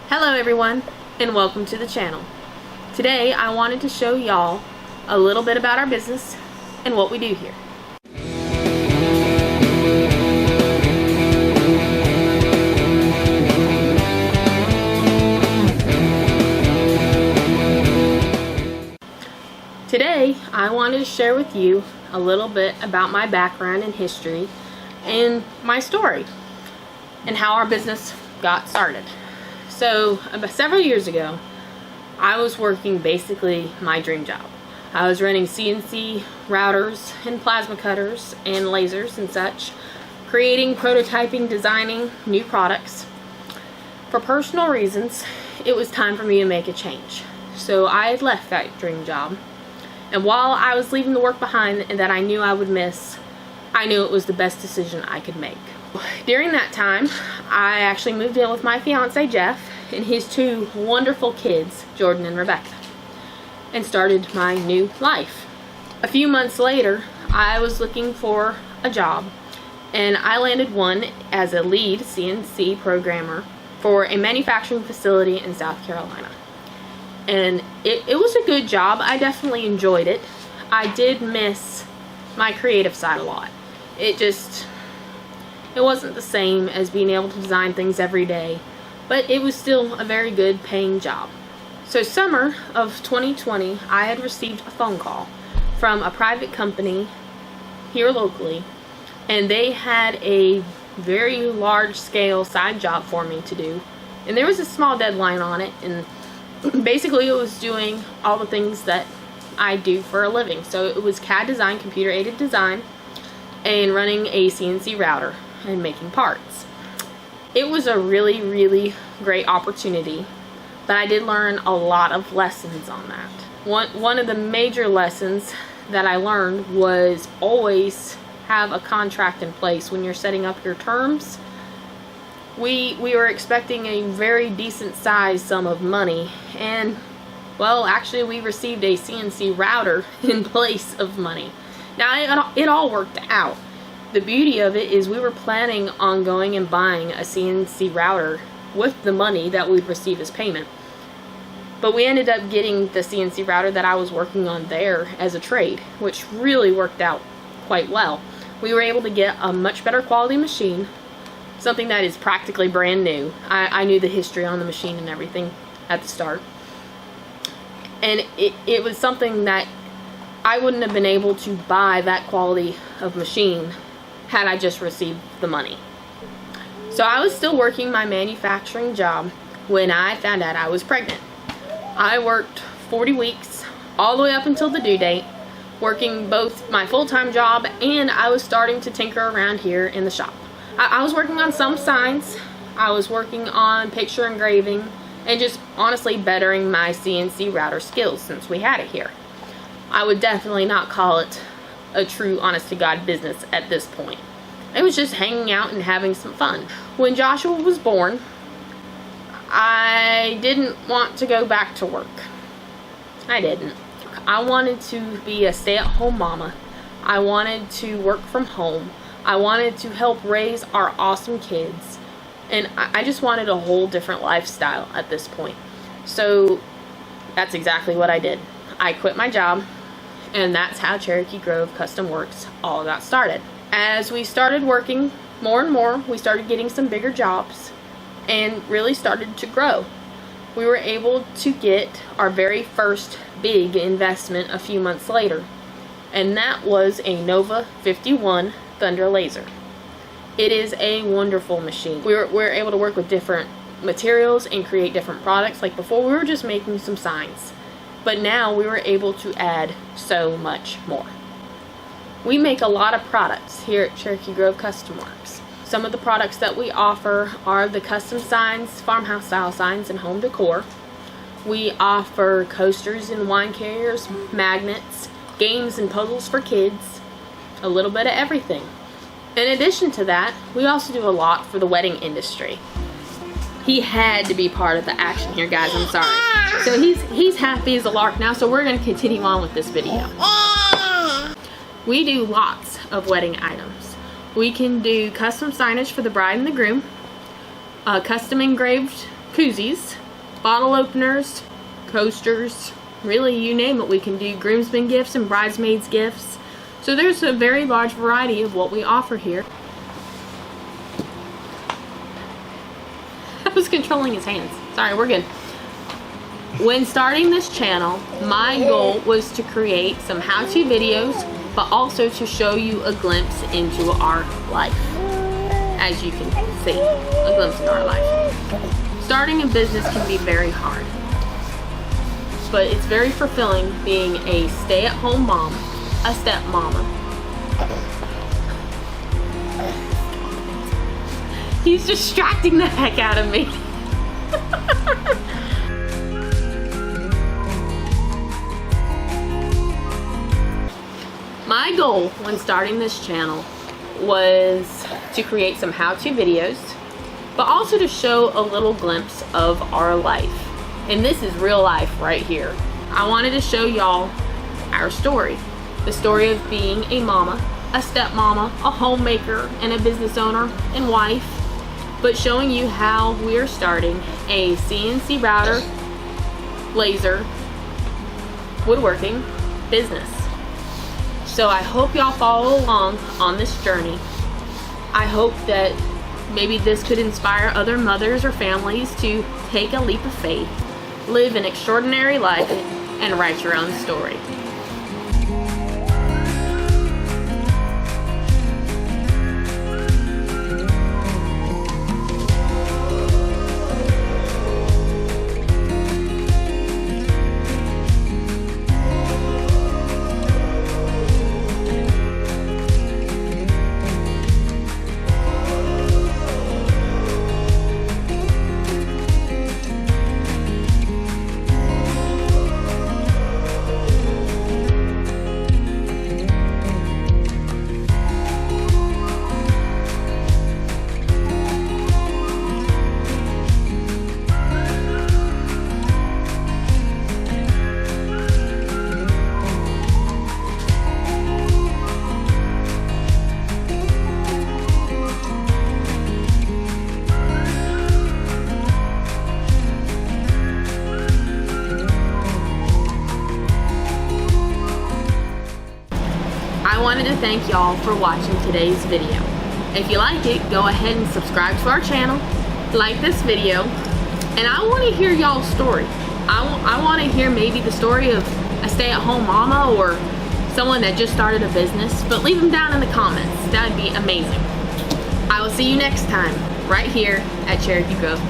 Hello everyone, and welcome to the channel. Today I wanted to show y'all a little bit about our business and what we do here. Today I wanted to share with you a little bit about my background and history and my story and how our business got started. So about several years ago, I was working basically my dream job. I was running CNC routers and plasma cutters and lasers and such, creating, prototyping, designing new products. For personal reasons, it was time for me to make a change. So I had left that dream job, and while I was leaving the work behind that I knew I would miss, I knew it was the best decision I could make. During that time, I actually moved in with my fiance Jeff and his two wonderful kids, Jordan and Rebecca, and started my new life. A few months later, I was looking for a job, and I landed one as a lead CNC programmer for a manufacturing facility in South Carolina. And it was a good job. I definitely enjoyed it. I did miss my creative side a lot. It wasn't the same as being able to design things every day, but it was still a very good paying job. So summer of 2020, I had received a phone call from a private company here locally, and they had a very large scale side job for me to do, and there was a small deadline on it, and basically it was doing all the things that I do for a living. So it was CAD design, computer aided design, and running a CNC router and making parts. It was a really great opportunity, but I did learn a lot of lessons on that. One of the major lessons that I learned was always have a contract in place when you're setting up your terms. We were expecting a very decent sized sum of money, and well, actually we received a CNC router in place of money. Now it all worked out. The beauty of it is we were planning on going and buying a CNC router with the money that we'd receive as payment. But we ended up getting the CNC router that I was working on there as a trade, which really worked out quite well. We were able to get a much better quality machine, something that is practically brand new. I knew the history on the machine and everything at the start. And it was something that I wouldn't have been able to buy that quality of machine had I just received the money. So I was still working my manufacturing job when I found out I was pregnant. I worked 40 weeks all the way up until the due date, working both my full-time job, and I was starting to tinker around here in the shop. I was working on some signs, I was working on picture engraving, and just honestly bettering my CNC router skills since we had it here. I would definitely not call it a true honest-to-God business at this point. It was just hanging out and having some fun. When Joshua was born, I didn't want to go back to work. I didn't. I wanted to be a stay-at-home mama. I wanted to work from home. I wanted to help raise our awesome kids. And I just wanted a whole different lifestyle at this point. So that's exactly what I did. I quit my job, and that's how Cherokee Grove Custom-Worx all got started. As we started working more and more, we started getting some bigger jobs and really started to grow. We were able to get our very first big investment a few months later, and that was a Nova 51 Thunder laser. It is a wonderful machine. We're able to work with different materials and create different products. Like before, we were just making some signs, but now we were able to add so much more. We make a lot of products here at Cherokee Grove Custom-Worx. Some of the products that we offer are the custom signs, farmhouse style signs, and home decor. We offer coasters and wine carriers, magnets, games and puzzles for kids, a little bit of everything. In addition to that, we also do a lot for the wedding industry. He had to be part of the action here, guys. I'm sorry. So he's happy as a lark now, so we're going to continue on with this video. We do lots of wedding items. We can do custom signage for the bride and the groom, custom engraved koozies, bottle openers, coasters, really you name it we can do, groomsmen gifts and bridesmaids gifts. So there's a very large variety of what we offer here. I was controlling his hands. Sorry, we're good. When starting this channel, my goal was to create some how-to videos, but also to show you a glimpse into our life. As you can see, a glimpse in our life. Starting a business can be very hard, but it's very fulfilling being a stay-at-home mom, a stepmama. He's distracting the heck out of me. My goal when starting this channel was to create some how-to videos, but also to show a little glimpse of our life. And this is real life right here. I wanted to show y'all our story. The story of being a mama, a stepmama, a homemaker, and a business owner and wife, but showing you how we are starting a CNC router, laser, woodworking business. So I hope y'all follow along on this journey. I hope that maybe this could inspire other mothers or families to take a leap of faith, live an extraordinary life, and write your own story. I wanted to thank y'all for watching today's video. If you liked it, go ahead and subscribe to our channel, like this video, and I want to hear y'all's story. I want to hear maybe the story of a stay-at-home mama or someone that just started a business, but leave them down in the comments. That would be amazing. I will see you next time, right here at Cherokee Grove.